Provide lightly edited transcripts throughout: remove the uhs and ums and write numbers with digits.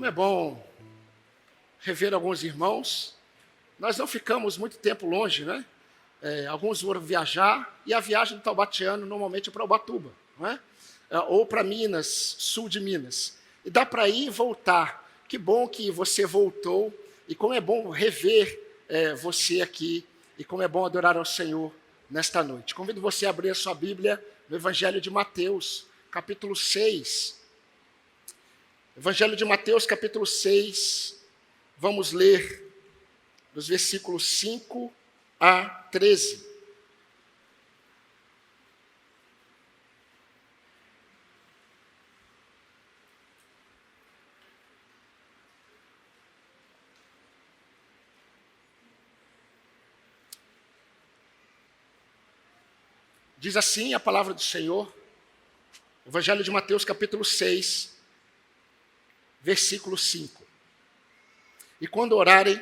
Como é bom rever alguns irmãos. Nós não ficamos muito tempo longe, né? Alguns foram viajar, e a viagem do taubatiano normalmente é para Ubatuba, não é? Ou para Minas, sul de Minas. E dá para ir e voltar. Que bom que você voltou, e como é bom rever você aqui, e como é bom adorar ao Senhor nesta noite. Convido você a abrir a sua Bíblia no Evangelho de Mateus, capítulo 6. Evangelho de Mateus, capítulo 6, vamos ler dos versículos 5 a 13. Diz assim a palavra do Senhor, Evangelho de Mateus, capítulo 6, versículo 5. E quando orarem,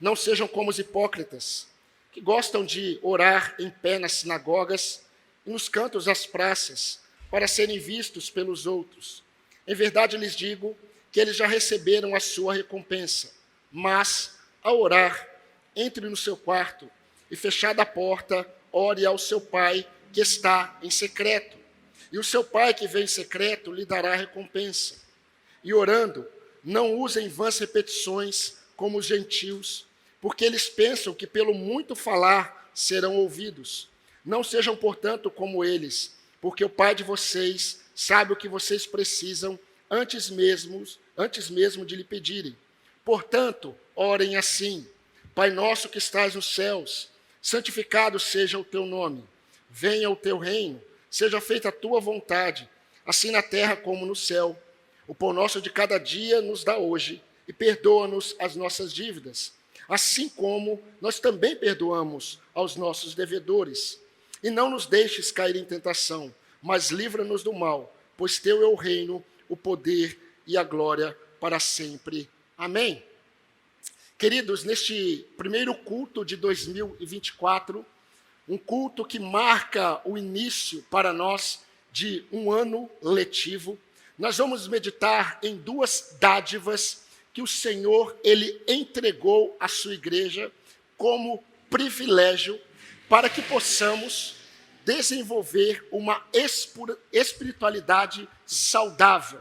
não sejam como os hipócritas, que gostam de orar em pé nas sinagogas e nos cantos das praças, para serem vistos pelos outros. Em verdade lhes digo que eles já receberam a sua recompensa. Mas, ao orar, entre no seu quarto e, fechada a porta, ore ao seu Pai que está em secreto. E o seu Pai que vem em secreto lhe dará recompensa. E orando, não usem vãs repetições como os gentios, porque eles pensam que pelo muito falar serão ouvidos. Não sejam, portanto, como eles, porque o Pai de vocês sabe o que vocês precisam antes mesmo de lhe pedirem. Portanto, orem assim: Pai nosso que estás nos céus, santificado seja o teu nome. Venha o teu reino, seja feita a tua vontade, assim na terra como no céu. O pão nosso de cada dia nos dá hoje, e perdoa-nos as nossas dívidas, assim como nós também perdoamos aos nossos devedores. E não nos deixes cair em tentação, mas livra-nos do mal, pois teu é o reino, o poder e a glória para sempre. Amém. Queridos, neste primeiro culto de 2024, um culto que marca o início para nós de um ano letivo, nós vamos meditar em duas dádivas que o Senhor ele entregou à sua igreja como privilégio para que possamos desenvolver uma espiritualidade saudável,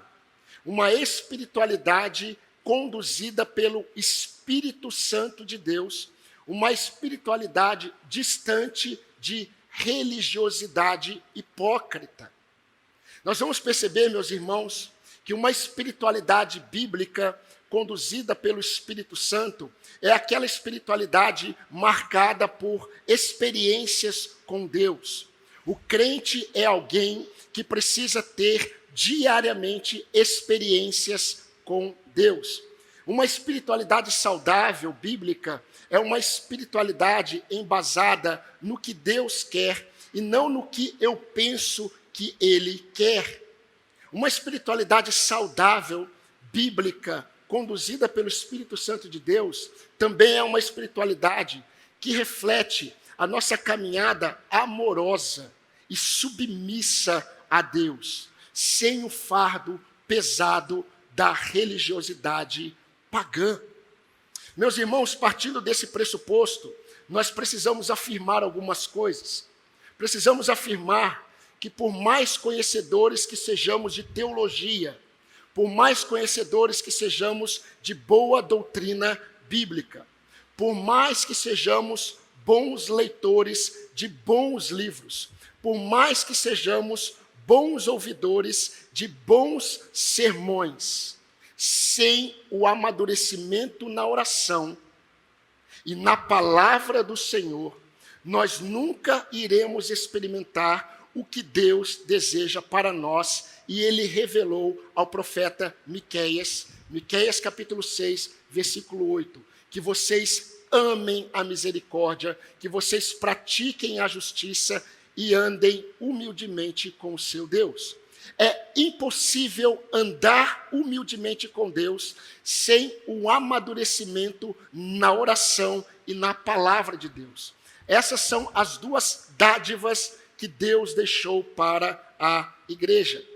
uma espiritualidade conduzida pelo Espírito Santo de Deus, uma espiritualidade distante de religiosidade hipócrita. Nós vamos perceber, meus irmãos, que uma espiritualidade bíblica conduzida pelo Espírito Santo é aquela espiritualidade marcada por experiências com Deus. O crente é alguém que precisa ter diariamente experiências com Deus. Uma espiritualidade saudável, bíblica, é uma espiritualidade embasada no que Deus quer e não no que eu penso que Ele quer. Uma espiritualidade saudável, bíblica, conduzida pelo Espírito Santo de Deus, também é uma espiritualidade que reflete a nossa caminhada amorosa e submissa a Deus, sem o fardo pesado da religiosidade pagã. Meus irmãos, partindo desse pressuposto, nós precisamos afirmar algumas coisas. Precisamos afirmar que por mais conhecedores que sejamos de teologia, por mais conhecedores que sejamos de boa doutrina bíblica, por mais que sejamos bons leitores de bons livros, por mais que sejamos bons ouvidores de bons sermões, sem o amadurecimento na oração e na palavra do Senhor, nós nunca iremos experimentar o que Deus deseja para nós, e Ele revelou ao profeta Miqueias, capítulo 6, versículo 8, que vocês amem a misericórdia, que vocês pratiquem a justiça e andem humildemente com o seu Deus. É impossível andar humildemente com Deus sem o amadurecimento na oração e na palavra de Deus. Essas são as duas dádivas que Deus deixou para a igreja.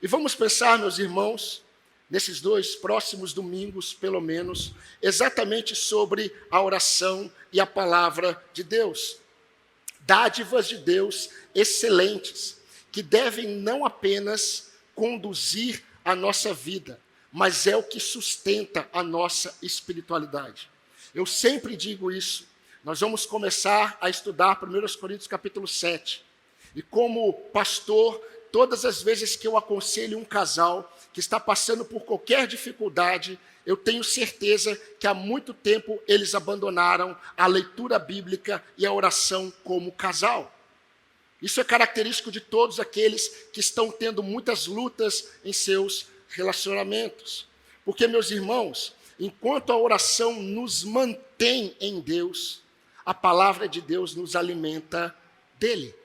E vamos pensar, meus irmãos, nesses 2 próximos domingos, pelo menos, exatamente sobre a oração e a palavra de Deus. Dádivas de Deus excelentes, que devem não apenas conduzir a nossa vida, mas é o que sustenta a nossa espiritualidade. Eu sempre digo isso. Nós vamos começar a estudar 1 Coríntios capítulo 7. E como pastor, todas as vezes que eu aconselho um casal que está passando por qualquer dificuldade, eu tenho certeza que há muito tempo eles abandonaram a leitura bíblica e a oração como casal. Isso é característico de todos aqueles que estão tendo muitas lutas em seus relacionamentos. Porque, meus irmãos, enquanto a oração nos mantém em Deus, a palavra de Deus nos alimenta dele.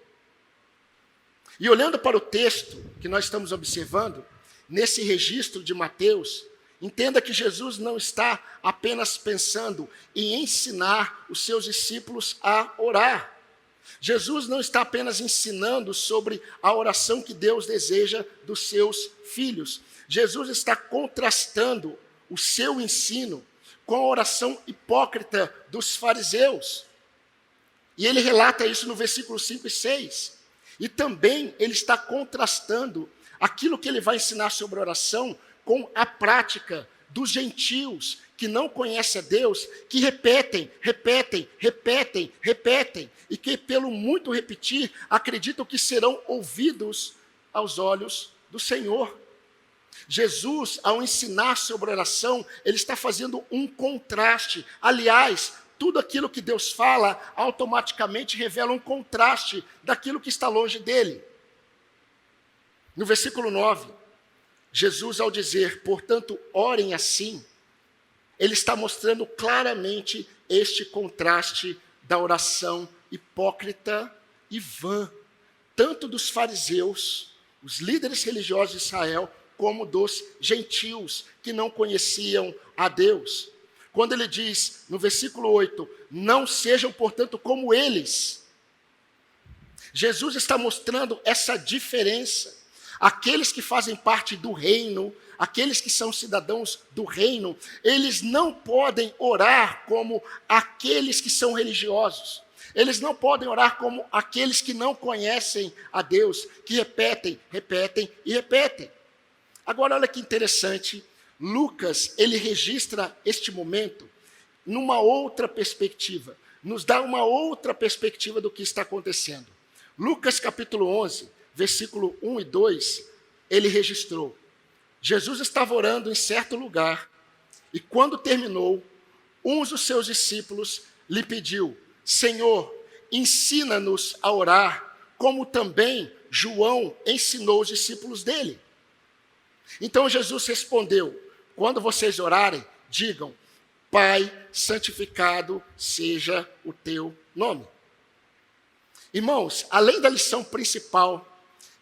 E olhando para o texto que nós estamos observando, nesse registro de Mateus, entenda que Jesus não está apenas pensando em ensinar os seus discípulos a orar. Jesus não está apenas ensinando sobre a oração que Deus deseja dos seus filhos. Jesus está contrastando o seu ensino com a oração hipócrita dos fariseus. E ele relata isso no versículo 5 e 6. E também ele está contrastando aquilo que ele vai ensinar sobre oração com a prática dos gentios que não conhecem a Deus, que repetem, e que pelo muito repetir, acreditam que serão ouvidos aos olhos do Senhor. Jesus, ao ensinar sobre oração, ele está fazendo um contraste. Aliás, tudo aquilo que Deus fala, automaticamente revela um contraste daquilo que está longe dele. No versículo 9, Jesus, ao dizer, portanto, orem assim, ele está mostrando claramente este contraste da oração hipócrita e vã, tanto dos fariseus, os líderes religiosos de Israel, como dos gentios que não conheciam a Deus. Quando ele diz, no versículo 8, não sejam, portanto, como eles. Jesus está mostrando essa diferença. Aqueles que fazem parte do reino, aqueles que são cidadãos do reino, eles não podem orar como aqueles que são religiosos. Eles não podem orar como aqueles que não conhecem a Deus, que repetem. Agora, olha que interessante, Lucas, ele registra este momento numa outra perspectiva, nos dá uma outra perspectiva do que está acontecendo. Lucas capítulo 11, versículo 1 e 2, ele registrou, Jesus estava orando em certo lugar, e quando terminou, um dos seus discípulos lhe pediu, Senhor, ensina-nos a orar, como também João ensinou os discípulos dele. Então Jesus respondeu, quando vocês orarem, digam, Pai, santificado seja o teu nome. Irmãos, além da lição principal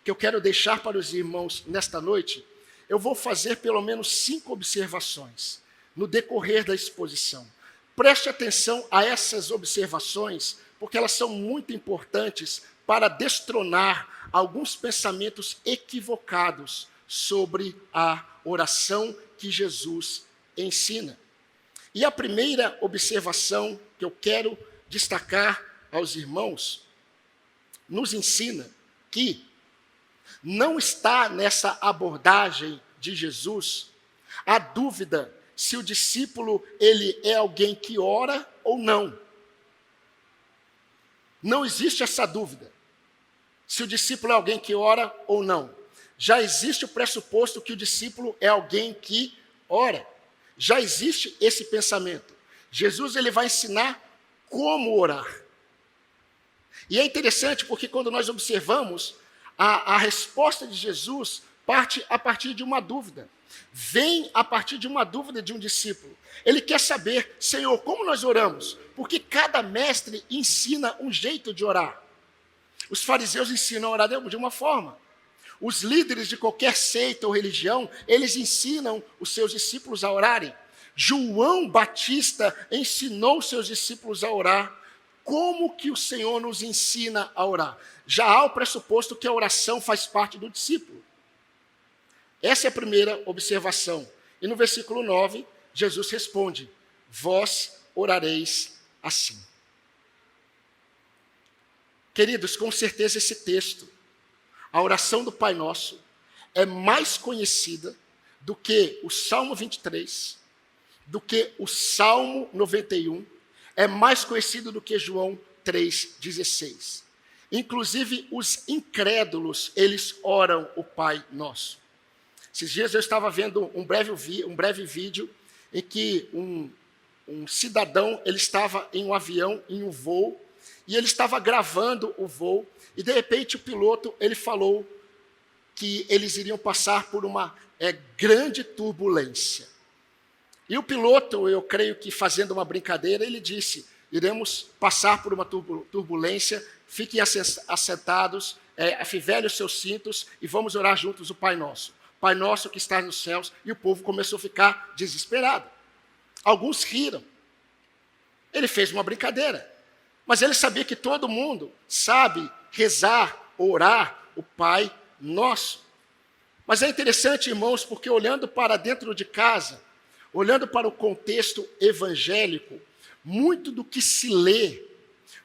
que eu quero deixar para os irmãos nesta noite, eu vou fazer pelo menos 5 observações no decorrer da exposição. Preste atenção a essas observações, porque elas são muito importantes para destronar alguns pensamentos equivocados sobre a oração que Jesus ensina. E a primeira observação que eu quero destacar aos irmãos, nos ensina que não está nessa abordagem de Jesus a dúvida se o discípulo ele é alguém que ora ou não. Não existe essa dúvida, se o discípulo é alguém que ora ou não. Já existe o pressuposto que o discípulo é alguém que ora. Já existe esse pensamento. Jesus ele vai ensinar como orar. E é interessante porque quando nós observamos, a resposta de Jesus parte a partir de uma dúvida. Vem a partir de uma dúvida de um discípulo. Ele quer saber, Senhor, como nós oramos? Porque cada mestre ensina um jeito de orar. Os fariseus ensinam a orar de uma forma. Os líderes de qualquer seita ou religião, eles ensinam os seus discípulos a orarem. João Batista ensinou os seus discípulos a orar. Como que o Senhor nos ensina a orar? Já há o pressuposto que a oração faz parte do discípulo. Essa é a primeira observação. E no versículo 9, Jesus responde: vós orareis assim. Queridos, com certeza esse texto, a oração do Pai Nosso, é mais conhecida do que o Salmo 23, do que o Salmo 91, é mais conhecido do que João 3,16. Inclusive, os incrédulos, eles oram o Pai Nosso. Esses dias eu estava vendo um breve vídeo em que um cidadão, ele estava em um avião, em um voo, e ele estava gravando o voo, e de repente o piloto, ele falou que eles iriam passar por uma grande turbulência. E o piloto, eu creio que fazendo uma brincadeira, ele disse: iremos passar por uma turbulência, fiquem assentados, afivelem os seus cintos e vamos orar juntos o Pai Nosso. Pai Nosso que está nos céus. E o povo começou a ficar desesperado. Alguns riram. Ele fez uma brincadeira. Mas ele sabia que todo mundo sabe rezar, orar o Pai Nosso. Mas é interessante, irmãos, porque olhando para dentro de casa, olhando para o contexto evangélico, muito do que se lê,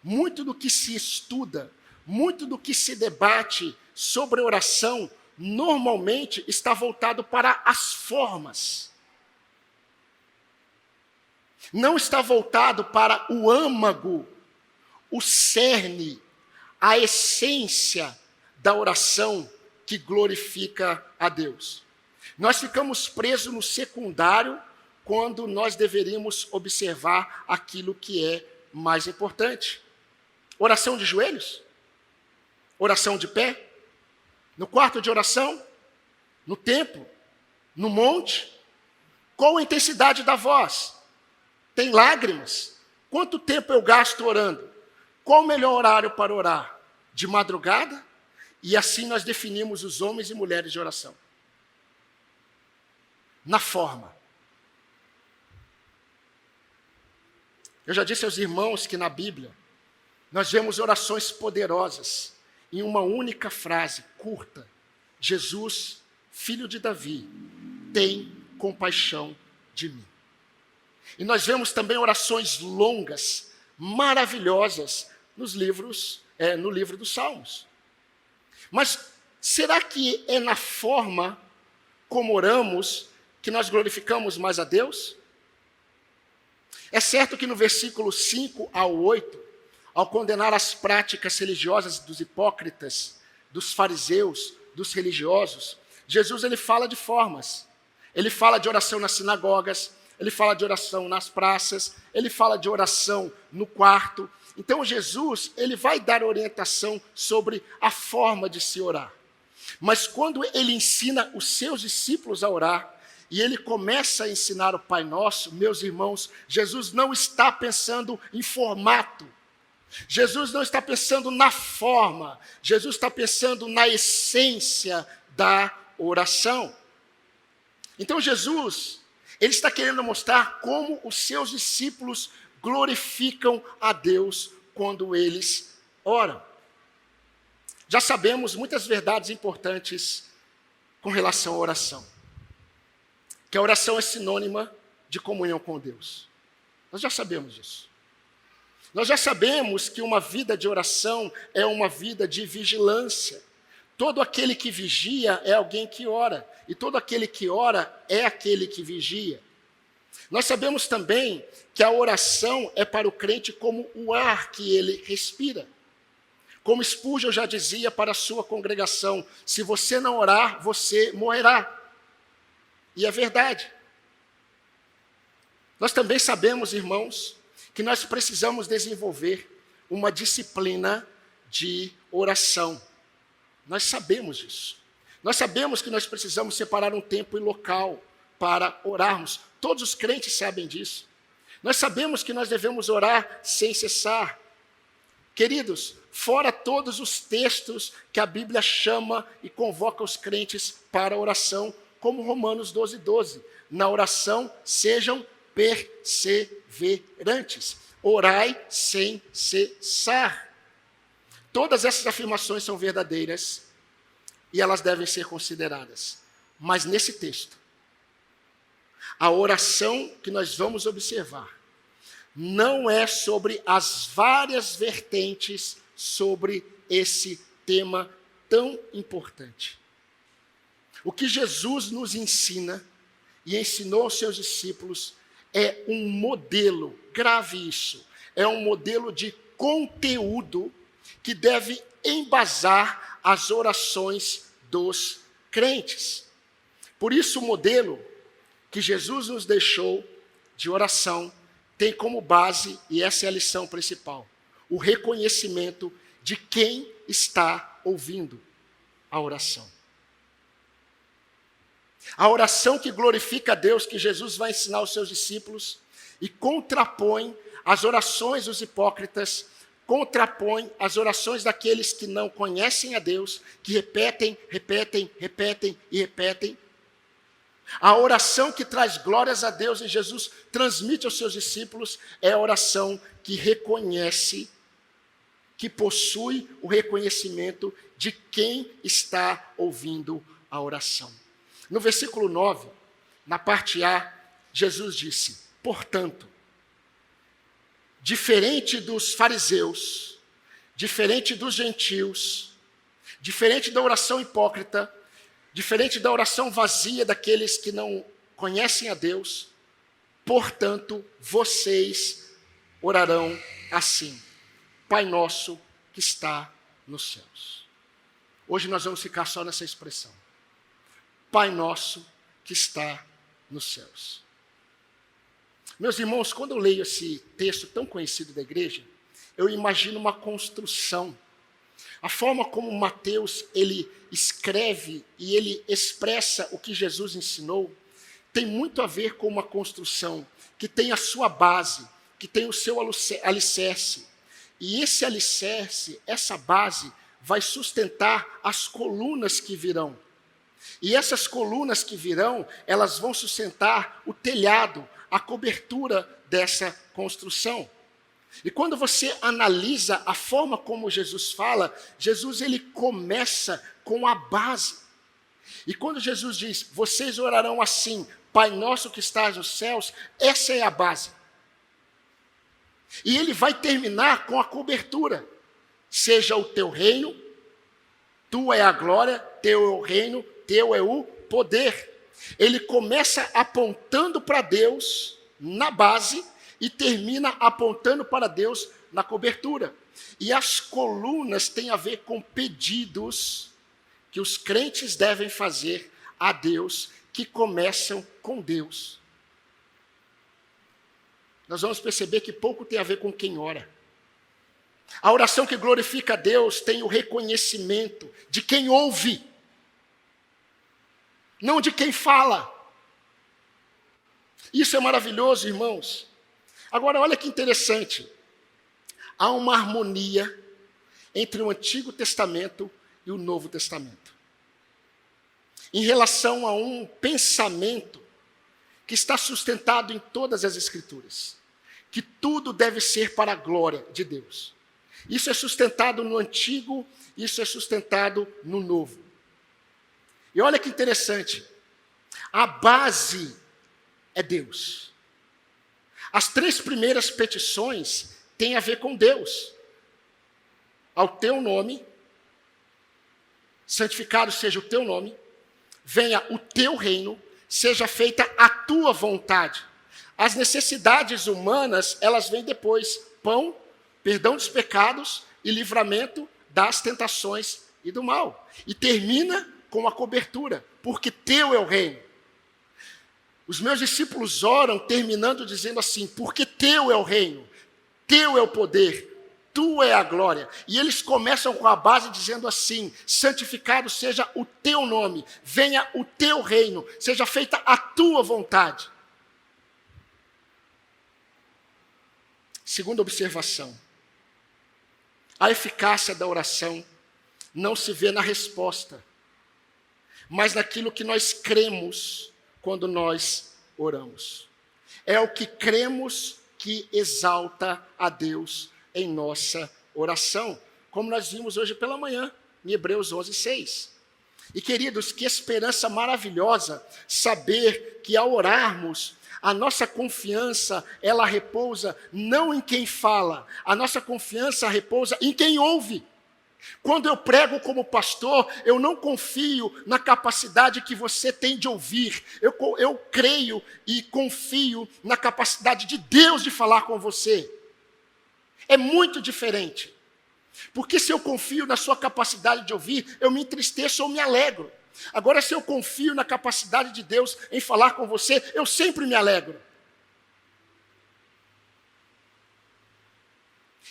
muito do que se estuda, muito do que se debate sobre oração, normalmente está voltado para as formas. Não está voltado para o âmago, o cerne, a essência da oração que glorifica a Deus. Nós ficamos presos no secundário quando nós deveríamos observar aquilo que é mais importante. Oração de joelhos? Oração de pé? No quarto de oração? No templo? No monte? Qual a intensidade da voz? Tem lágrimas? Quanto tempo eu gasto orando? Qual o melhor horário para orar? De madrugada? E assim nós definimos os homens e mulheres de oração. Na forma. Eu já disse aos irmãos que na Bíblia nós vemos orações poderosas em uma única frase, curta: Jesus, filho de Davi, tem compaixão de mim. E nós vemos também orações longas, maravilhosas, no livro dos Salmos. Mas será que é na forma como oramos que nós glorificamos mais a Deus? É certo que no versículo 5 ao 8, ao condenar as práticas religiosas dos hipócritas, dos fariseus, dos religiosos, Jesus ele fala de formas. Ele fala de oração nas sinagogas, ele fala de oração nas praças, ele fala de oração no quarto. Então Jesus ele vai dar orientação sobre a forma de se orar. Mas quando ele ensina os seus discípulos a orar, e ele começa a ensinar o Pai Nosso, meus irmãos, Jesus não está pensando em formato. Jesus não está pensando na forma. Jesus está pensando na essência da oração. Então Jesus, ele está querendo mostrar como os seus discípulos glorificam a Deus quando eles oram. Já sabemos muitas verdades importantes com relação à oração. Que a oração é sinônima de comunhão com Deus. Nós já sabemos disso. Nós já sabemos que uma vida de oração é uma vida de vigilância. Todo aquele que vigia é alguém que ora. E todo aquele que ora é aquele que vigia. Nós sabemos também que a oração é para o crente como o ar que ele respira. Como Spurgeon já dizia para a sua congregação: se você não orar, você morrerá. E é verdade. Nós também sabemos, irmãos, que nós precisamos desenvolver uma disciplina de oração. Nós sabemos disso. Nós sabemos que nós precisamos separar um tempo e local para orarmos. Todos os crentes sabem disso. Nós sabemos que nós devemos orar sem cessar. Queridos, fora todos os textos que a Bíblia chama e convoca os crentes para a oração, como Romanos 12:12. Na oração, sejam perseverantes. Orai sem cessar. Todas essas afirmações são verdadeiras e elas devem ser consideradas. Mas nesse texto, a oração que nós vamos observar não é sobre as várias vertentes sobre esse tema tão importante. O que Jesus nos ensina e ensinou aos seus discípulos é um modelo, grave isso, é um modelo de conteúdo que deve embasar as orações dos crentes. Por isso, o modelo que Jesus nos deixou de oração tem como base, e essa é a lição principal, o reconhecimento de quem está ouvindo a oração. A oração que glorifica a Deus, que Jesus vai ensinar aos seus discípulos, e contrapõe as orações dos hipócritas, contrapõe as orações daqueles que não conhecem a Deus, que repetem e repetem. A oração que traz glórias a Deus e Jesus transmite aos seus discípulos é a oração que reconhece, que possui o reconhecimento de quem está ouvindo a oração. No versículo 9, na parte A, Jesus disse: portanto, diferente dos fariseus, diferente dos gentios, diferente da oração hipócrita, diferente da oração vazia daqueles que não conhecem a Deus, portanto, vocês orarão assim: Pai nosso que está nos céus. Hoje nós vamos ficar só nessa expressão. Pai nosso que está nos céus. Meus irmãos, quando eu leio esse texto tão conhecido da igreja, eu imagino uma construção. A forma como Mateus ele escreve e ele expressa o que Jesus ensinou tem muito a ver com uma construção que tem a sua base, que tem o seu alicerce. E esse alicerce, essa base, vai sustentar as colunas que virão. E essas colunas que virão, elas vão sustentar o telhado, a cobertura dessa construção. E quando você analisa a forma como Jesus fala, Jesus ele começa com a base. E quando Jesus diz, vocês orarão assim, Pai nosso que estás nos céus, essa é a base. E ele vai terminar com a cobertura. Seja o teu reino, tua é a glória, teu é o reino, teu é o poder. Ele começa apontando para Deus na base e termina apontando para Deus na cobertura. E as colunas têm a ver com pedidos que os crentes devem fazer a Deus, que começam com Deus. Nós vamos perceber que pouco tem a ver com quem ora. A oração que glorifica a Deus tem o reconhecimento de quem ouve, não de quem fala. Isso é maravilhoso, irmãos. Agora, olha que interessante. Há uma harmonia entre o Antigo Testamento e o Novo Testamento. Em relação a um pensamento que está sustentado em todas as Escrituras. Que tudo deve ser para a glória de Deus. Isso é sustentado no Antigo, isso é sustentado no Novo. E olha que interessante. A base é Deus. As 3 primeiras petições têm a ver com Deus. Ao teu nome, santificado seja o teu nome, venha o teu reino, seja feita a tua vontade. As necessidades humanas, elas vêm depois. Pão, perdão dos pecados e livramento das tentações e do mal. E termina com a cobertura, porque teu é o reino. Os meus discípulos oram terminando dizendo assim, porque teu é o reino, teu é o poder, tua é a glória. E eles começam com a base dizendo assim, santificado seja o teu nome, venha o teu reino, seja feita a tua vontade. Segunda observação, a eficácia da oração não se vê na resposta, mas naquilo que nós cremos quando nós oramos. É o que cremos que exalta a Deus em nossa oração, como nós vimos hoje pela manhã, em Hebreus 11:6. E queridos, que esperança maravilhosa saber que ao orarmos, a nossa confiança, ela repousa não em quem fala, a nossa confiança repousa em quem ouve. Quando eu prego como pastor, eu não confio na capacidade que você tem de ouvir. Eu creio e confio na capacidade de Deus de falar com você. É muito diferente. Porque se eu confio na sua capacidade de ouvir, eu me entristeço ou me alegro. Agora, se eu confio na capacidade de Deus em falar com você, eu sempre me alegro.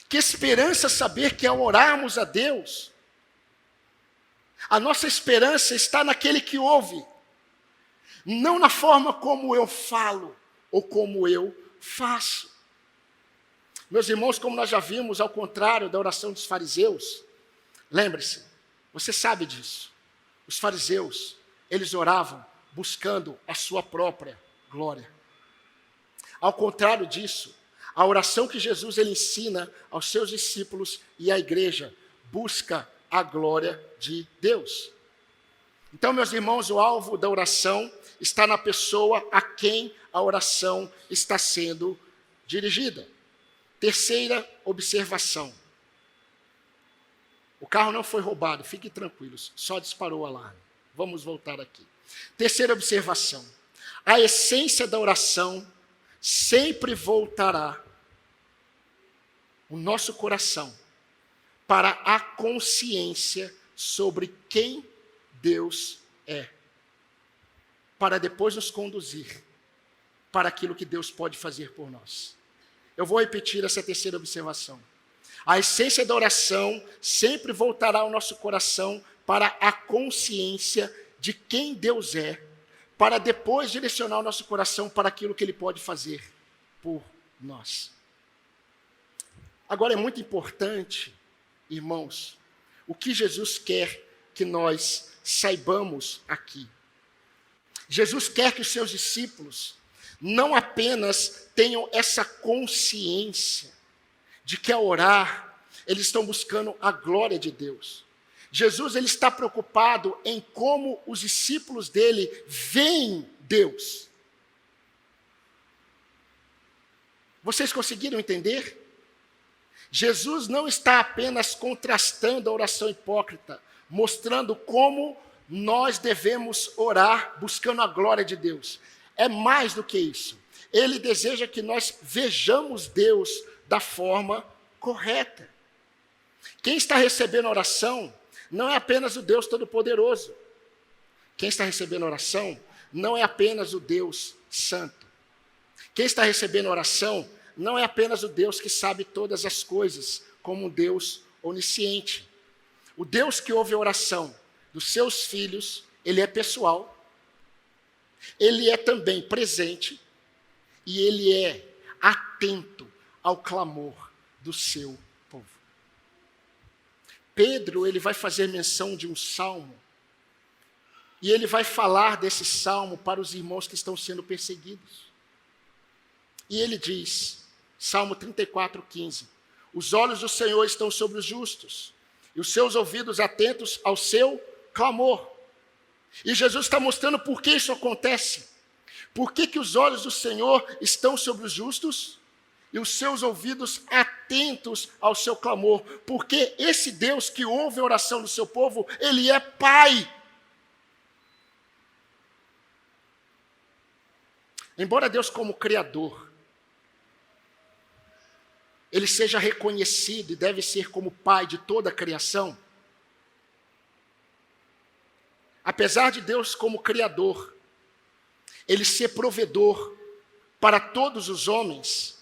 Que esperança saber que ao orarmos a Deus, a nossa esperança está naquele que ouve, não na forma como eu falo ou como eu faço. Meus irmãos, como nós já vimos, ao contrário da oração dos fariseus, lembre-se, você sabe disso. Os fariseus, eles oravam buscando a sua própria glória. Ao contrário disso, a oração que Jesus ele ensina aos seus discípulos e à igreja busca a glória de Deus. Então, meus irmãos, o alvo da oração está na pessoa a quem a oração está sendo dirigida. Terceira observação. O carro não foi roubado, fiquem tranquilos, só disparou o alarme. Vamos voltar aqui. Terceira observação. A essência da oração sempre voltará o nosso coração para a consciência sobre quem Deus é, para depois nos conduzir para aquilo que Deus pode fazer por nós. Eu vou repetir essa terceira observação. A essência da oração sempre voltará ao nosso coração para a consciência de quem Deus é, para depois direcionar o nosso coração para aquilo que Ele pode fazer por nós. Agora é muito importante, irmãos, o que Jesus quer que nós saibamos aqui. Jesus quer que os seus discípulos não apenas tenham essa consciência de que ao orar, eles estão buscando a glória de Deus. Jesus ele está preocupado em como os discípulos dele veem Deus. Vocês conseguiram entender? Jesus não está apenas contrastando a oração hipócrita, mostrando como nós devemos orar buscando a glória de Deus. É mais do que isso. Ele deseja que nós vejamos Deus da forma correta. Quem está recebendo a oração não é apenas o Deus Todo-Poderoso. Quem está recebendo a oração não é apenas o Deus Santo. Quem está recebendo a oração não é apenas o Deus que sabe todas as coisas, como um Deus onisciente. O Deus que ouve a oração dos seus filhos, Ele é pessoal, Ele é também presente e Ele é atento ao clamor do seu povo. Pedro, ele vai fazer menção de um salmo e ele vai falar desse salmo para os irmãos que estão sendo perseguidos. E ele diz, Salmo 34:15, os olhos do Senhor estão sobre os justos e os seus ouvidos atentos ao seu clamor. E Jesus está mostrando por que isso acontece. Por que os olhos do Senhor estão sobre os justos e os seus ouvidos atentos ao seu clamor? Porque esse Deus que ouve a oração do seu povo, Ele é Pai. Embora Deus como Criador, Ele seja reconhecido e deve ser como Pai de toda a criação, apesar de Deus como Criador, Ele ser provedor para todos os homens,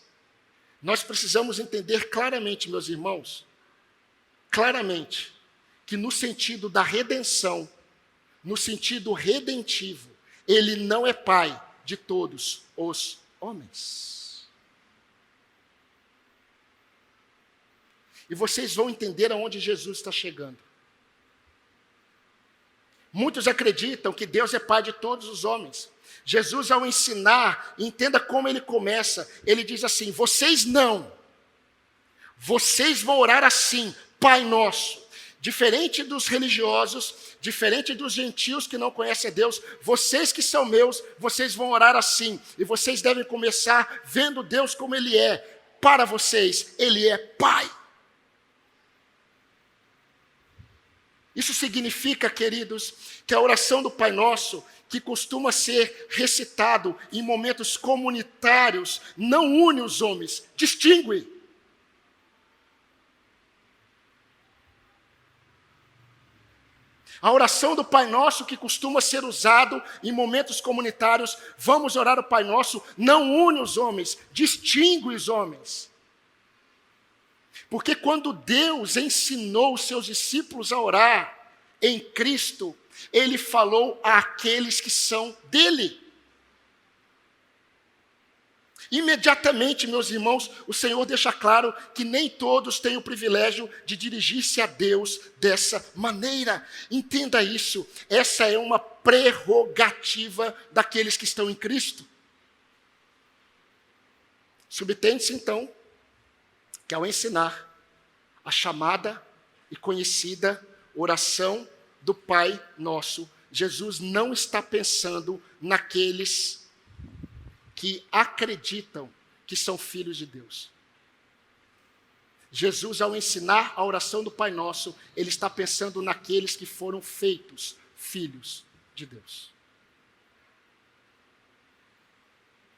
nós precisamos entender claramente, meus irmãos, claramente, que no sentido da redenção, no sentido redentivo, Ele não é Pai de todos os homens. E vocês vão entender aonde Jesus está chegando. Muitos acreditam que Deus é Pai de todos os homens. Jesus, ao ensinar, entenda como ele começa. Ele diz assim, vocês vão orar assim, Pai nosso. Diferente dos religiosos, diferente dos gentios que não conhecem a Deus, vocês que são meus, vocês vão orar assim. E vocês devem começar vendo Deus como Ele é. Para vocês, Ele é Pai. Isso significa, queridos, que a oração do Pai Nosso, que costuma ser recitado em momentos comunitários, não une os homens, distingue. A oração do Pai Nosso, que costuma ser usado em momentos comunitários, vamos orar o Pai Nosso, não une os homens, distingue os homens. Porque quando Deus ensinou os seus discípulos a orar em Cristo, Ele falou àqueles que são dele. Imediatamente, meus irmãos, o Senhor deixa claro que nem todos têm o privilégio de dirigir-se a Deus dessa maneira. Entenda isso, essa é uma prerrogativa daqueles que estão em Cristo. Subtende-se, então, que ao ensinar a chamada e conhecida oração do Pai Nosso, Jesus não está pensando naqueles que acreditam que são filhos de Deus. Jesus, ao ensinar a oração do Pai Nosso, Ele está pensando naqueles que foram feitos filhos de Deus.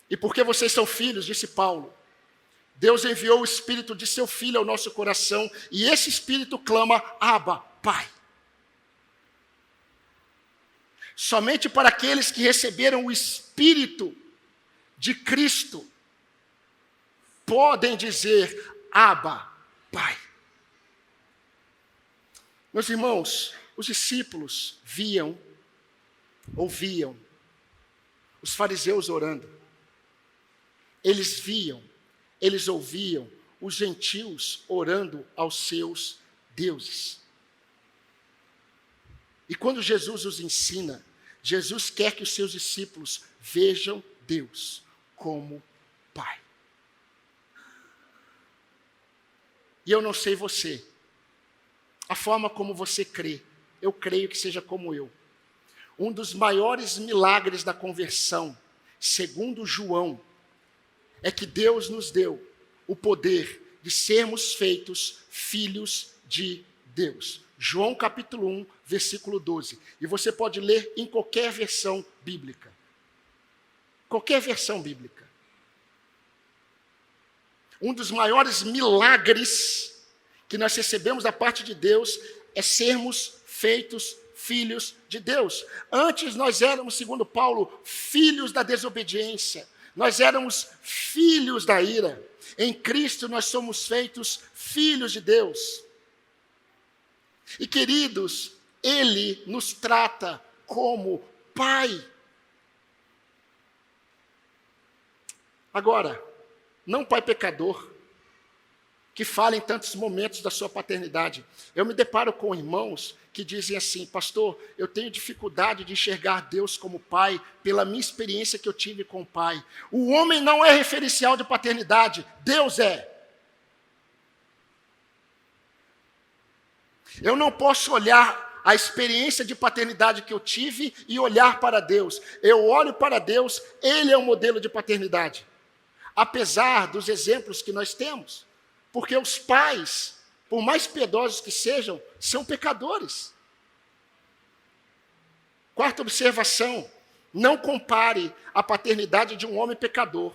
E porque vocês são filhos, disse Paulo, Deus enviou o Espírito de seu Filho ao nosso coração, e esse Espírito clama, Abba, Pai. Somente para aqueles que receberam o Espírito de Cristo, podem dizer, Abba, Pai. Meus irmãos, os discípulos ouviam os fariseus orando. Eles viam, eles ouviam os gentios orando aos seus deuses. E quando Jesus os ensina, Jesus quer que os seus discípulos vejam Deus como Pai. E eu não sei você, a forma como você crê, eu creio que seja como eu. Um dos maiores milagres da conversão, segundo João, é que Deus nos deu o poder de sermos feitos filhos de Deus. João capítulo 1, versículo 12. E você pode ler em qualquer versão bíblica. Qualquer versão bíblica. Um dos maiores milagres que nós recebemos da parte de Deus é sermos feitos filhos de Deus. Antes nós éramos, segundo Paulo, filhos da desobediência. Nós éramos filhos da ira. Em Cristo nós somos feitos filhos de Deus. E queridos, Ele nos trata como Pai. Agora, não pai pecador, que fala em tantos momentos da sua paternidade. Eu me deparo com irmãos que dizem assim, pastor, eu tenho dificuldade de enxergar Deus como Pai, pela minha experiência que eu tive com o Pai. O homem não é referencial de paternidade, Deus é. Eu não posso olhar a experiência de paternidade que eu tive e olhar para Deus. Eu olho para Deus, Ele é o modelo de paternidade. Apesar dos exemplos que nós temos. Porque os pais, por mais piedosos que sejam, são pecadores. Quarta observação, não compare a paternidade de um homem pecador,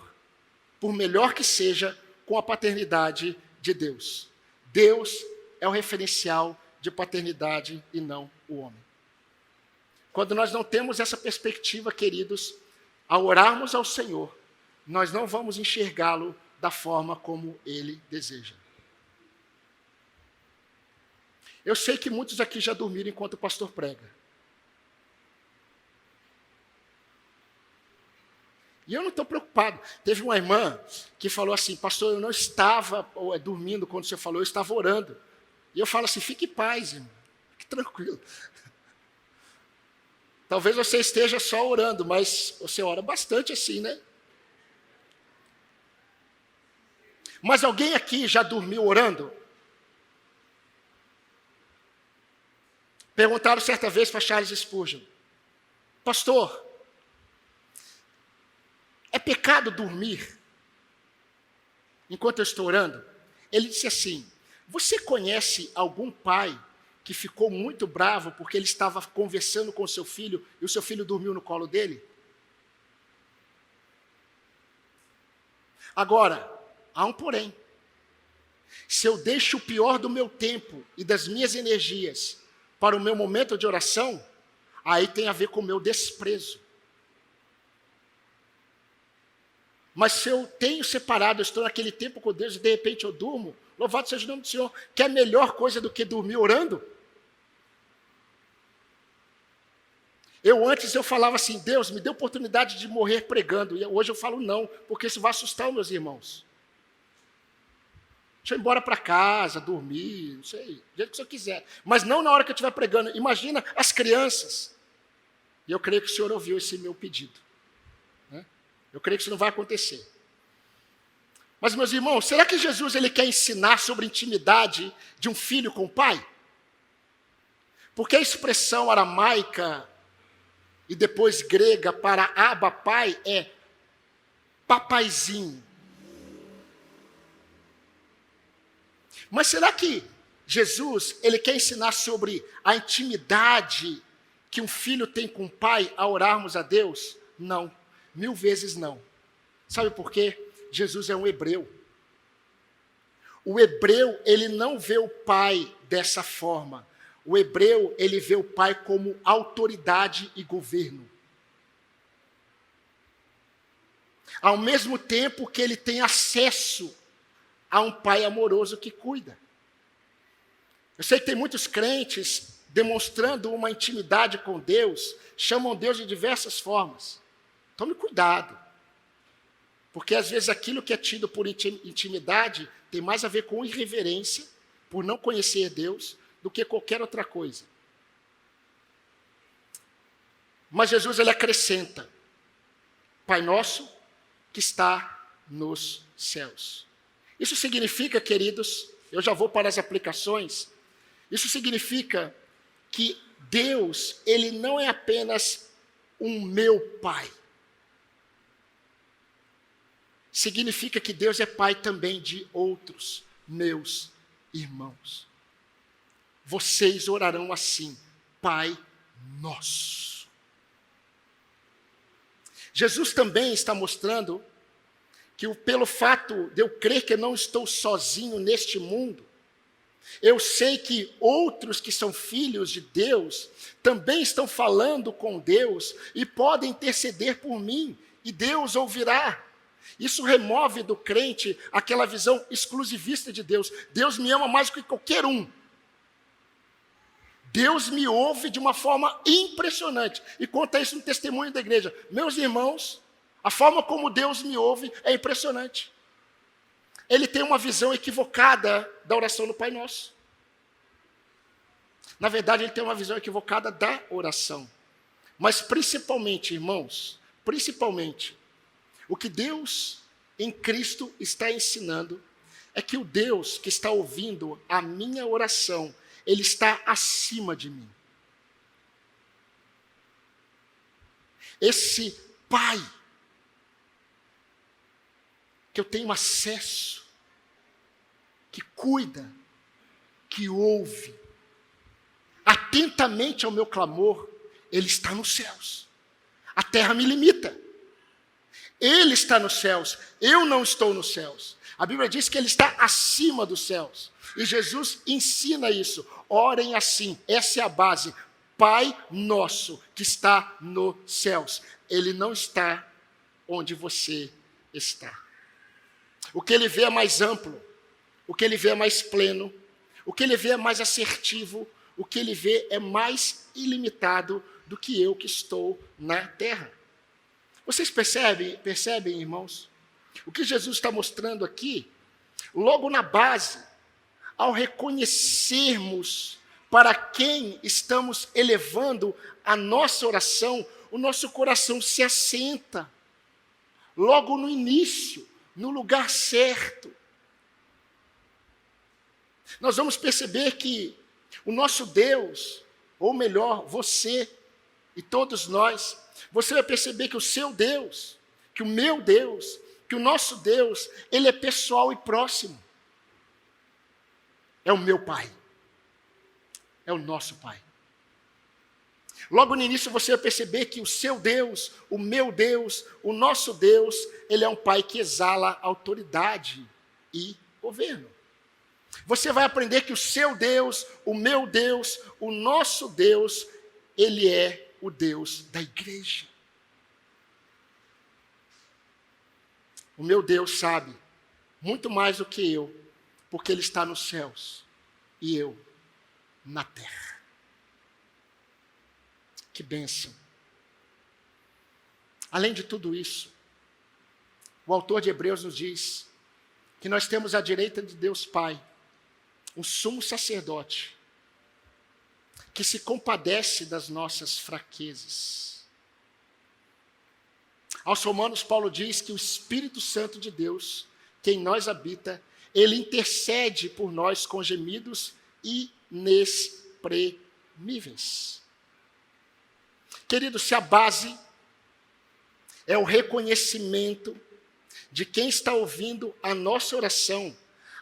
por melhor que seja, com a paternidade de Deus. Deus é o referencial de paternidade e não o homem. Quando nós não temos essa perspectiva, queridos, ao orarmos ao Senhor, nós não vamos enxergá-lo da forma como Ele deseja. Eu sei que muitos aqui já dormiram enquanto o pastor prega. E eu não estou preocupado. Teve uma irmã que falou assim, pastor, eu não estava dormindo quando você falou, eu estava orando. E eu falo assim, fique em paz, irmão. Fique tranquilo. Talvez você esteja só orando, mas você ora bastante assim, né? Mas alguém aqui já dormiu orando? Perguntaram certa vez para Charles Spurgeon: pastor, é pecado dormir enquanto eu estou orando? Ele disse assim: você conhece algum pai que ficou muito bravo porque ele estava conversando com o seu filho e o seu filho dormiu no colo dele? Agora, há um porém. Se eu deixo o pior do meu tempo e das minhas energias para o meu momento de oração, aí tem a ver com o meu desprezo. Mas se eu tenho separado, eu estou naquele tempo com Deus e de repente eu durmo, louvado seja o nome do Senhor, que é a melhor coisa do que dormir orando? Antes eu falava assim: Deus, me dê oportunidade de morrer pregando. E hoje eu falo não, porque isso vai assustar os meus irmãos. Deixa eu ir embora para casa, dormir, não sei, do jeito que o senhor quiser. Mas não na hora que eu estiver pregando. Imagina as crianças. E eu creio que o senhor ouviu esse meu pedido. Eu creio que isso não vai acontecer. Mas, meus irmãos, será que Jesus ele quer ensinar sobre a intimidade de um filho com o pai? Porque a expressão aramaica e depois grega para Abba, pai, é papaizinho. Mas será que Jesus ele quer ensinar sobre a intimidade que um filho tem com o pai ao orarmos a Deus? Não, 1000 vezes não. Sabe por quê? Jesus é um hebreu. O hebreu, ele não vê o pai dessa forma. O hebreu, ele vê o pai como autoridade e governo. Ao mesmo tempo que ele tem acesso a um pai amoroso que cuida. Eu sei que tem muitos crentes demonstrando uma intimidade com Deus, chamam Deus de diversas formas. Tome cuidado. Porque às vezes aquilo que é tido por intimidade tem mais a ver com irreverência, por não conhecer Deus, do que qualquer outra coisa. Mas Jesus ele acrescenta: Pai nosso que está nos céus. Isso significa, queridos, eu já vou para as aplicações, isso significa que Deus, ele não é apenas um meu pai. Significa que Deus é pai também de outros meus irmãos. Vocês orarão assim: Pai nosso. Jesus também está mostrando que pelo fato de eu crer que eu não estou sozinho neste mundo, eu sei que outros que são filhos de Deus também estão falando com Deus e podem interceder por mim, e Deus ouvirá. Isso remove do crente aquela visão exclusivista de Deus. Deus me ama mais do que qualquer um. Deus me ouve de uma forma impressionante. E conta isso no testemunho da igreja. Meus irmãos, a forma como Deus me ouve é impressionante. Ele tem uma visão equivocada da oração do Pai Nosso. Na verdade, ele tem uma visão equivocada da oração. Mas principalmente, irmãos, o que Deus em Cristo está ensinando é que o Deus que está ouvindo a minha oração, ele está acima de mim. Esse Pai que eu tenho acesso, que cuida, que ouve atentamente ao meu clamor, ele está nos céus. A terra me limita. Ele está nos céus, eu não estou nos céus. A Bíblia diz que ele está acima dos céus. E Jesus ensina isso. Orem assim, essa é a base. Pai nosso que está nos céus. Ele não está onde você está. O que ele vê é mais amplo, o que ele vê é mais pleno, o que ele vê é mais assertivo, o que ele vê é mais ilimitado do que eu que estou na terra. Vocês percebem, irmãos? O que Jesus está mostrando aqui, logo na base, ao reconhecermos para quem estamos elevando a nossa oração, o nosso coração se assenta. Logo no início, no lugar certo. Nós vamos perceber que o nosso Deus, ou melhor, você e todos nós, você vai perceber que o seu Deus, que o meu Deus, que o nosso Deus, Ele é pessoal e próximo. É o meu Pai. É o nosso Pai. Logo no início você vai perceber que o seu Deus, o meu Deus, o nosso Deus, Ele é um Pai que exala autoridade e governo. Você vai aprender que o seu Deus, o meu Deus, o nosso Deus, Ele é o Deus da igreja. O meu Deus sabe muito mais do que eu, porque Ele está nos céus e eu na terra. Que bênção. Além de tudo isso, o autor de Hebreus nos diz que nós temos à direita de Deus Pai um sumo sacerdote que se compadece das nossas fraquezas. Aos Romanos, Paulo diz que o Espírito Santo de Deus, que em nós habita, ele intercede por nós com gemidos inexprimíveis. Querido, se a base é o reconhecimento de quem está ouvindo a nossa oração,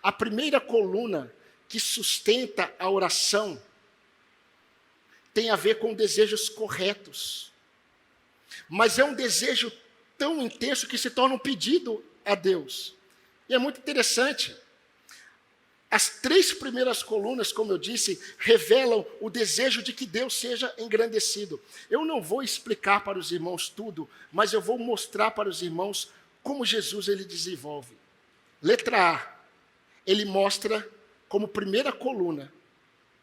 a primeira coluna que sustenta a oração tem a ver com desejos corretos. Mas é um desejo tão intenso que se torna um pedido a Deus. E é muito interessante. As 3 primeiras colunas, como eu disse, revelam o desejo de que Deus seja engrandecido. Eu não vou explicar para os irmãos tudo, mas eu vou mostrar para os irmãos como Jesus ele desenvolve. Letra A, ele mostra como primeira coluna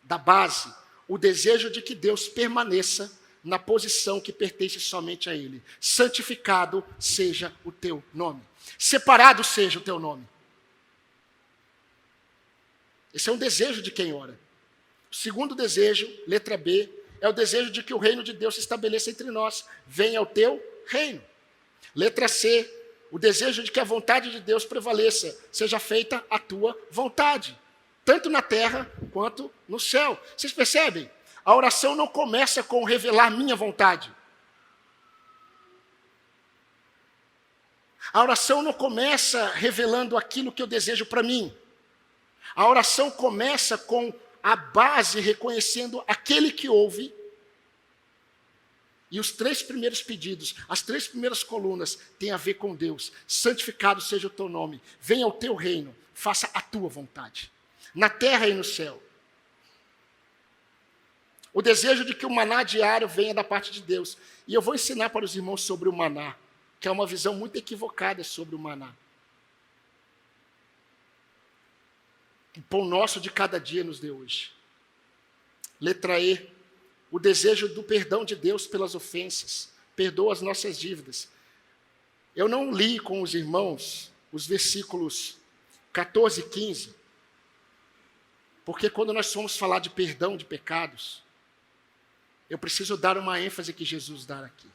da base o desejo de que Deus permaneça na posição que pertence somente a Ele. Santificado seja o teu nome. Separado seja o teu nome. Esse é um desejo de quem ora. O segundo desejo, letra B, é o desejo de que o reino de Deus se estabeleça entre nós. Venha o teu reino. Letra C, o desejo de que a vontade de Deus prevaleça. Seja feita a tua vontade. Tanto na terra quanto no céu. Vocês percebem? A oração não começa com revelar minha vontade. A oração não começa revelando aquilo que eu desejo para mim. A oração começa com a base reconhecendo aquele que ouve. E os 3 primeiros pedidos, as 3 primeiras colunas, têm a ver com Deus. Santificado seja o teu nome. Venha o teu reino. Faça a tua vontade. Na terra e no céu. O desejo de que o maná diário venha da parte de Deus. E eu vou ensinar para os irmãos sobre o maná, que é uma visão muito equivocada sobre o maná. O pão nosso de cada dia nos deu hoje. Letra E, o desejo do perdão de Deus pelas ofensas. Perdoa as nossas dívidas. Eu não li com os irmãos os versículos 14 e 15, porque quando nós formos falar de perdão de pecados, eu preciso dar uma ênfase que Jesus dá aqui.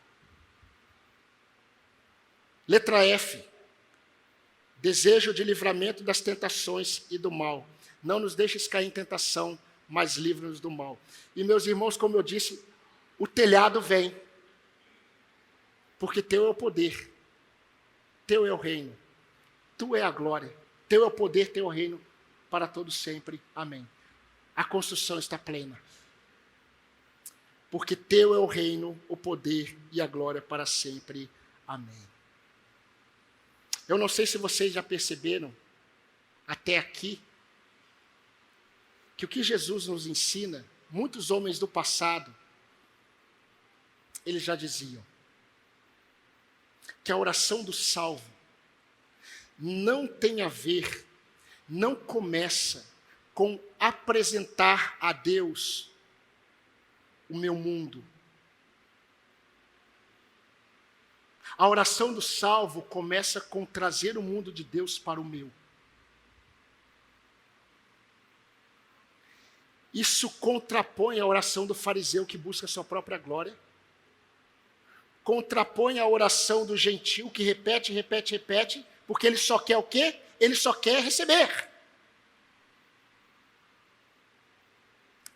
Letra F, desejo de livramento das tentações e do mal. Não nos deixes cair em tentação, mas livra-nos do mal. E meus irmãos, como eu disse, o telhado vem, porque teu é o poder, teu é o reino, tu é a glória, teu é o poder, teu é o reino, para todos sempre. Amém. A construção está plena. Porque teu é o reino, o poder e a glória para sempre. Amém. Eu não sei se vocês já perceberam, até aqui, que o que Jesus nos ensina, muitos homens do passado, eles já diziam que a oração do salvo não tem a ver, não começa com apresentar a Deus o meu mundo. A oração do salvo começa com trazer o mundo de Deus para o meu. Isso contrapõe a oração do fariseu que busca a sua própria glória. Contrapõe a oração do gentil que repete, repete, repete, porque ele só quer o quê? Ele só quer receber.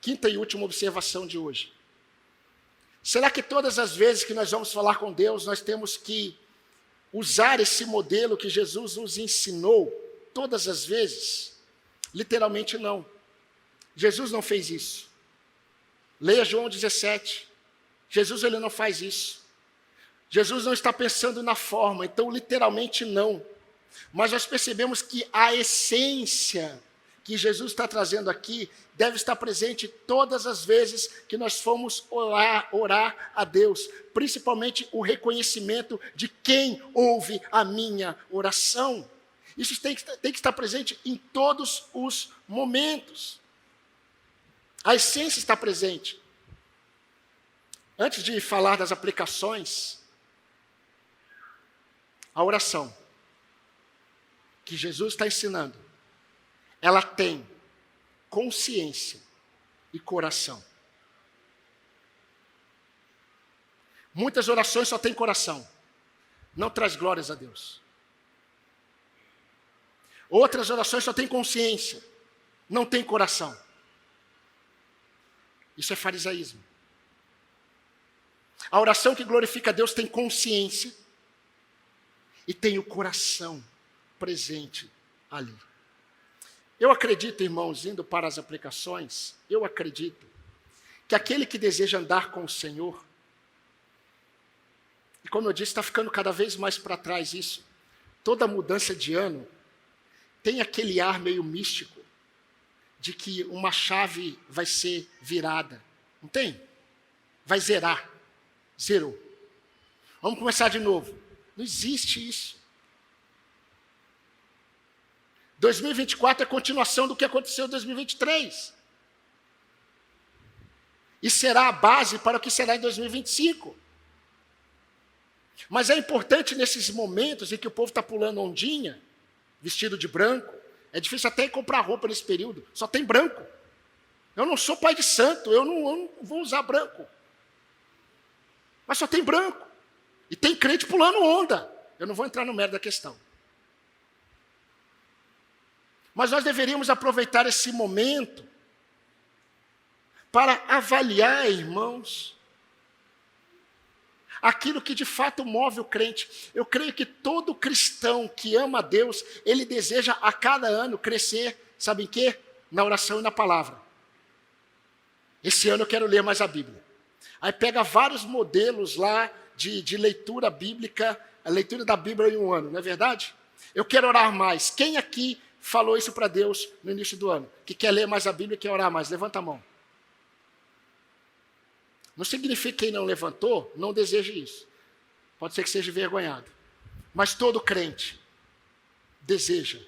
quinta e última observação de hoje. Será que todas as vezes que nós vamos falar com Deus, nós temos que usar esse modelo que Jesus nos ensinou todas as vezes? Literalmente não. Jesus não fez isso. Leia João 17. Jesus ele não faz isso. Jesus não está pensando na forma, então literalmente não. Mas nós percebemos que a essência que Jesus está trazendo aqui deve estar presente todas as vezes que nós formos orar a Deus, principalmente o reconhecimento de quem ouve a minha oração. Isso tem que estar presente em todos os momentos. A essência está presente. Antes de falar das aplicações, a oração que Jesus está ensinando, ela tem consciência e coração. Muitas orações só têm coração, não traz glórias a Deus. Outras orações só têm consciência, não tem coração. Isso é farisaísmo. A oração que glorifica a Deus tem consciência e tem o coração presente ali. Eu acredito, irmãos, indo para as aplicações, eu acredito que aquele que deseja andar com o Senhor, e como eu disse, está ficando cada vez mais para trás isso, toda mudança de ano tem aquele ar meio místico de que uma chave vai ser virada. Não tem? Vai zerar. Zerou. Vamos começar de novo. Não existe isso. 2024 é continuação do que aconteceu em 2023. E será a base para o que será em 2025. Mas é importante nesses momentos em que o povo está pulando ondinha, vestido de branco, é difícil até comprar roupa nesse período, só tem branco. Eu não sou pai de santo, eu não vou usar branco. Mas só tem branco. E tem crente pulando onda. Eu não vou entrar no mérito da questão. Mas nós deveríamos aproveitar esse momento para avaliar, irmãos, aquilo que de fato move o crente. Eu creio que todo cristão que ama a Deus, ele deseja a cada ano crescer, sabe em quê? Na oração e na palavra. Esse ano eu quero ler mais a Bíblia. Aí pega vários modelos lá de leitura bíblica, a leitura da Bíblia em um ano, não é verdade? Eu quero orar mais. Quem aqui falou isso para Deus no início do ano? Que quer ler mais a Bíblia e quer orar mais? Levanta a mão. Não significa que quem não levantou não deseja isso. Pode ser que seja envergonhado. Mas todo crente deseja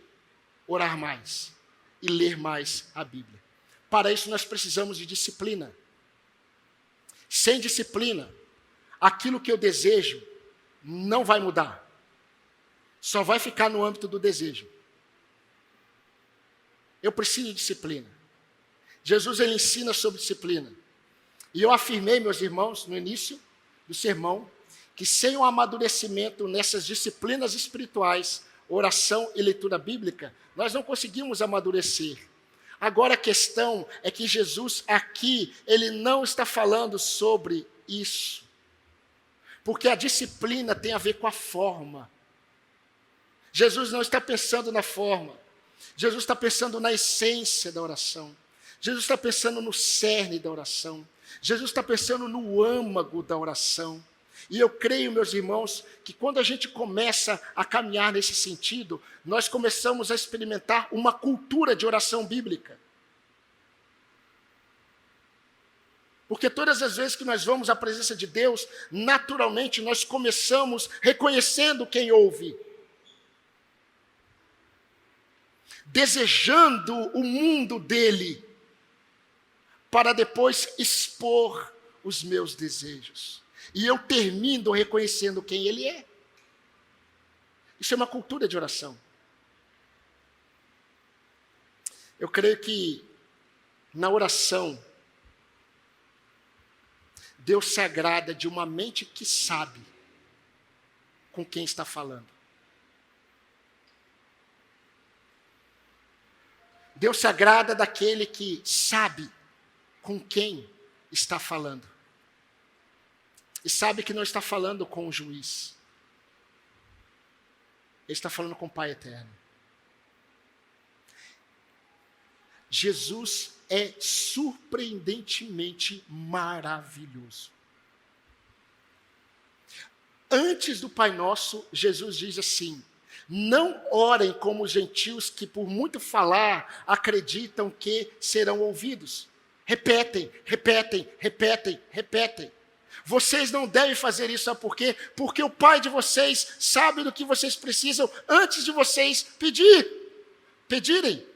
orar mais e ler mais a Bíblia. Para isso nós precisamos de disciplina. Sem disciplina, aquilo que eu desejo não vai mudar. Só vai ficar no âmbito do desejo. Eu preciso de disciplina. Jesus ele ensina sobre disciplina. E eu afirmei, meus irmãos, no início do sermão, que sem o amadurecimento nessas disciplinas espirituais, oração e leitura bíblica, nós não conseguimos amadurecer. Agora a questão é que Jesus aqui, ele não está falando sobre isso. Porque a disciplina tem a ver com a forma. Jesus não está pensando na forma. Jesus está pensando na essência da oração. Jesus está pensando no cerne da oração. Jesus está pensando no âmago da oração. E eu creio, meus irmãos, que quando a gente começa a caminhar nesse sentido, nós começamos a experimentar uma cultura de oração bíblica. Porque todas as vezes que nós vamos à presença de Deus, naturalmente nós começamos reconhecendo quem ouve. Desejando o mundo dele, para depois expor os meus desejos. E eu termino reconhecendo quem ele é. Isso é uma cultura de oração. Eu creio que na oração, Deus se agrada de uma mente que sabe com quem está falando. Deus se agrada daquele que sabe com quem está falando. E sabe que não está falando com o juiz. Ele está falando com o Pai eterno. Jesus é surpreendentemente maravilhoso. Antes do Pai Nosso, Jesus diz assim: não orem como os gentios que por muito falar acreditam que serão ouvidos. Repetem, repetem, repetem, repetem. Vocês não devem fazer isso, sabe por quê? Porque o Pai de vocês sabe do que vocês precisam antes de vocês pedirem.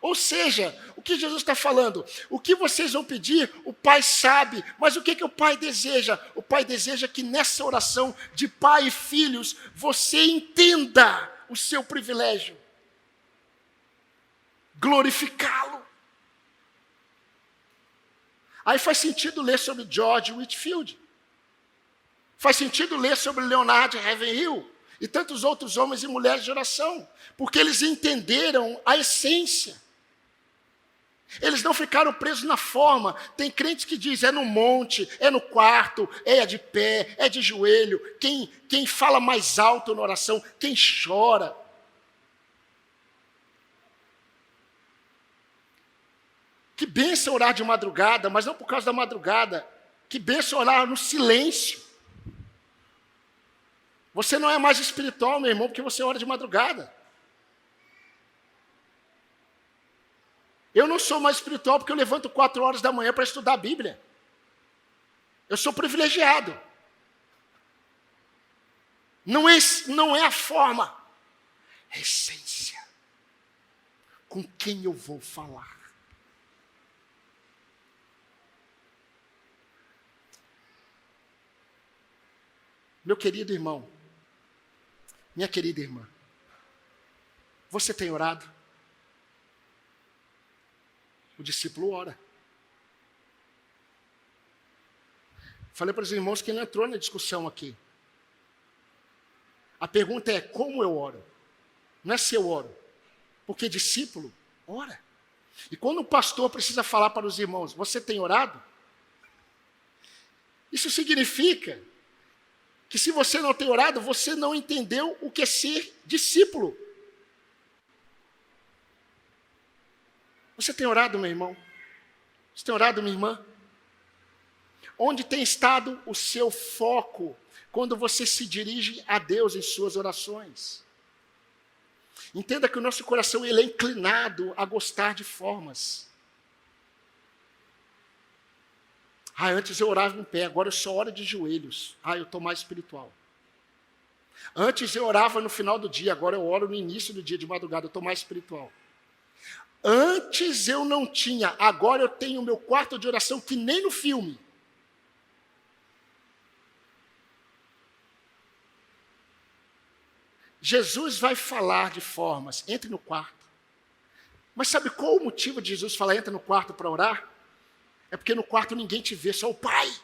Ou seja, o que Jesus está falando? O que vocês vão pedir, o Pai sabe. Mas o que o Pai deseja? O Pai deseja que nessa oração de pai e filhos, você entenda o seu privilégio. Glorificá-lo. Aí faz sentido ler sobre George Whitefield. Faz sentido ler sobre Leonard Ravenhill e tantos outros homens e mulheres de oração. Porque eles entenderam a essência. Eles não ficaram presos na forma. Tem crentes que dizem, é no monte, é no quarto, é de pé, é de joelho. Quem fala mais alto na oração, quem chora. Que bênção orar de madrugada, mas não por causa da madrugada. Que bênção orar no silêncio. Você não é mais espiritual, meu irmão, porque você ora de madrugada. Eu não sou mais espiritual porque eu levanto 4 horas da manhã para estudar a Bíblia. Eu sou privilegiado. Não é a forma, é a essência. Com quem eu vou falar? Meu querido irmão, minha querida irmã, você tem orado? O discípulo ora. Falei para os irmãos que não entrou na discussão aqui. A pergunta é, como eu oro? Não é se eu oro. Porque discípulo, ora. E quando o pastor precisa falar para os irmãos, você tem orado? Isso significa que se você não tem orado, você não entendeu o que é ser discípulo. Você tem orado, meu irmão? Você tem orado, minha irmã? Onde tem estado o seu foco quando você se dirige a Deus em suas orações? Entenda que o nosso coração ele é inclinado a gostar de formas. Antes eu orava em pé, agora eu só oro de joelhos. Eu estou mais espiritual. Antes eu orava no final do dia, agora eu oro no início do dia, de madrugada, eu estou mais espiritual. Antes eu não tinha, agora eu tenho o meu quarto de oração que nem no filme. Jesus vai falar de formas, entre no quarto. Mas sabe qual o motivo de Jesus falar, entra no quarto para orar? É porque no quarto ninguém te vê, só o Pai.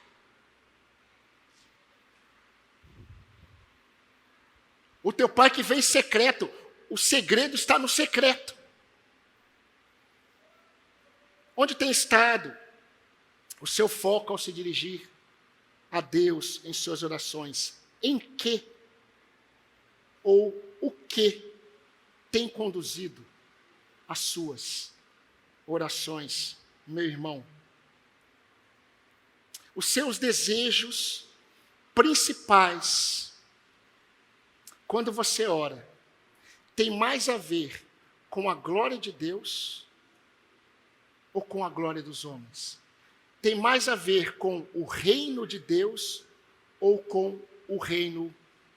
O teu Pai que vem em secreto, o segredo está no secreto. Onde tem estado o seu foco ao se dirigir a Deus em suas orações? Em que ou o que tem conduzido as suas orações, meu irmão? Os seus desejos principais, quando você ora, tem mais a ver com a glória de Deus ou com a glória dos homens? Tem mais a ver com o reino de Deus ou com o reino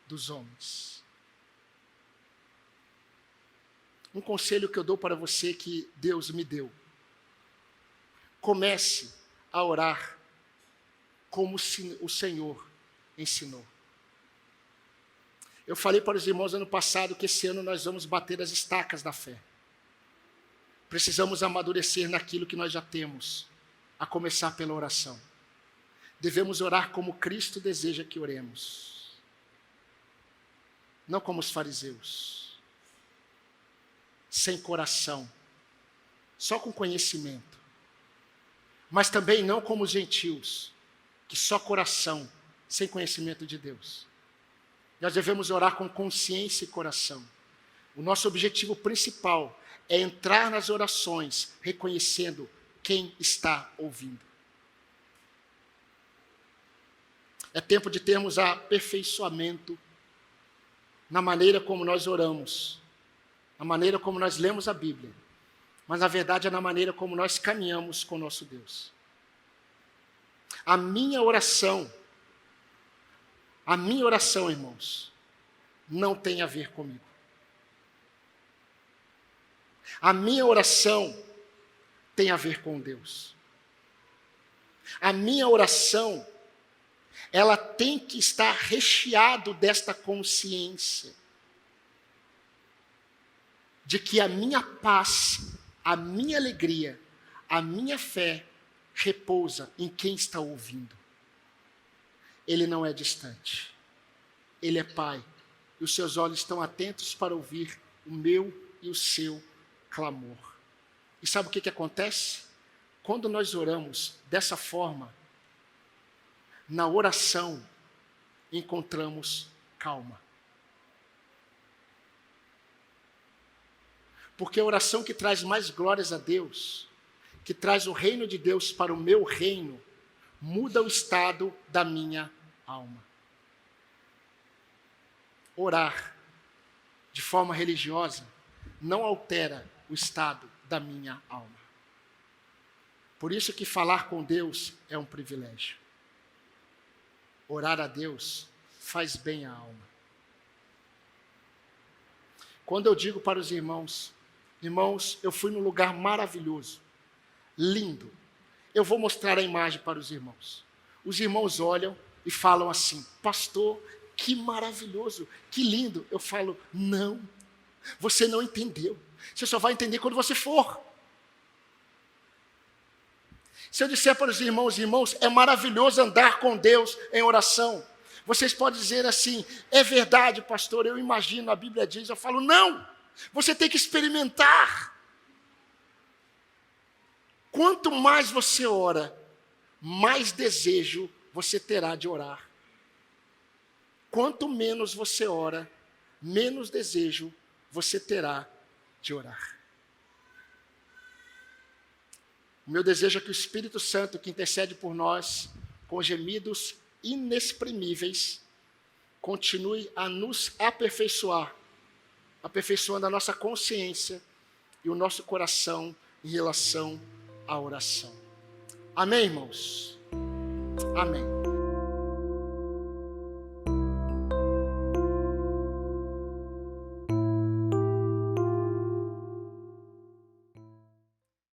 dos homens? Um conselho que eu dou para você que Deus me deu. Comece a orar como o Senhor ensinou. Eu falei para os irmãos ano passado que esse ano nós vamos bater as estacas da fé. Precisamos amadurecer naquilo que nós já temos, a começar pela oração. Devemos orar como Cristo deseja que oremos. Não como os fariseus. Sem coração. Só com conhecimento. mas também não como os gentios, que só coração, sem conhecimento de Deus. Nós devemos orar com consciência e coração. O nosso objetivo principal é entrar nas orações reconhecendo quem está ouvindo. É tempo de termos aperfeiçoamento na maneira como nós oramos, na maneira como nós lemos a Bíblia, mas na verdade é na maneira como nós caminhamos com o nosso Deus. A minha oração, irmãos, não tem a ver comigo. A minha oração tem a ver com Deus. A minha oração, ela tem que estar recheado desta consciência de que a minha paz, a minha alegria, a minha fé repousa em quem está ouvindo. Ele não é distante. Ele é Pai. E os seus olhos estão atentos para ouvir o meu e o seu clamor. E sabe o que acontece? Quando nós oramos dessa forma, na oração encontramos calma. Porque a oração que traz mais glórias a Deus, que traz o reino de Deus para o meu reino, muda o estado da minha alma. Orar de forma religiosa não altera o estado da minha alma. Por isso que falar com Deus é um privilégio. Orar a Deus faz bem à alma. Quando eu digo para os irmãos, eu fui num lugar maravilhoso, lindo. Eu vou mostrar a imagem para os irmãos. Os irmãos olham e falam assim: pastor, que maravilhoso, que lindo. Eu falo: não, você não entendeu. Você só vai entender quando você for. Se eu disser para os irmãos, é maravilhoso andar com Deus em oração. Vocês podem dizer assim: é verdade, pastor, eu imagino, a Bíblia diz. Eu falo: não, você tem que experimentar. Quanto mais você ora, mais desejo você terá de orar. Quanto menos você ora, menos desejo você terá de orar. O meu desejo é que o Espírito Santo, que intercede por nós, com gemidos inexprimíveis, continue a nos aperfeiçoar, aperfeiçoando a nossa consciência e o nosso coração em relação à oração. Amém, irmãos? Amém.